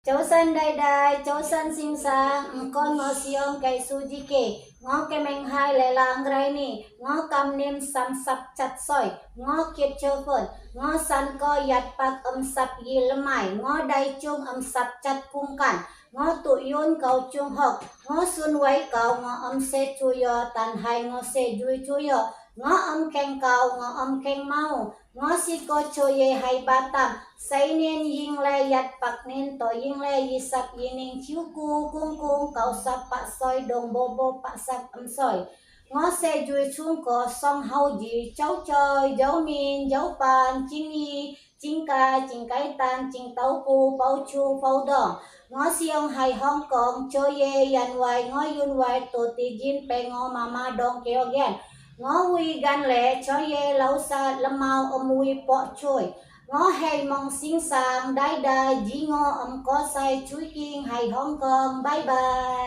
Cháu sân đây đây, cháu sân sinh sang, con ngó siêu cây suji kê, ngó cây mình hai lệ lang rai ni, ngó cầm niêm sam sap chặt soi, ngó kiệt chơ phơn, ngó san co yat pat sap yi lemai, ngó đai chung sap chặt cung can, ngó tụ yun cầu chung học, ngó sun quay cầu ngó se chu yo tan hai ngó se dui chu yo, ngó keng cầu ngó keng mau, ngó si ko cho ye hai batam, say nên ying le yat pak nên to ying le yisap yining chiu ku kung kung kau sap pa soi dong bobo pa sap soi, ngó se dui chung ko song hao ji cháu chơi dấu min dấu pan ching yi ching kai tan ching tau pu bao chu phao dong, ngó siong hai Hong Kong cho ye yan wai ngó yun wai to ti jin pe ngó mama dong keo gen, ngó wi gan le cho ye lau sa lamau wi po choi, ngó hay mong sinh sang đai đai dĩ ngó có sai chuối kiên hay Hong Kong. Bye bye.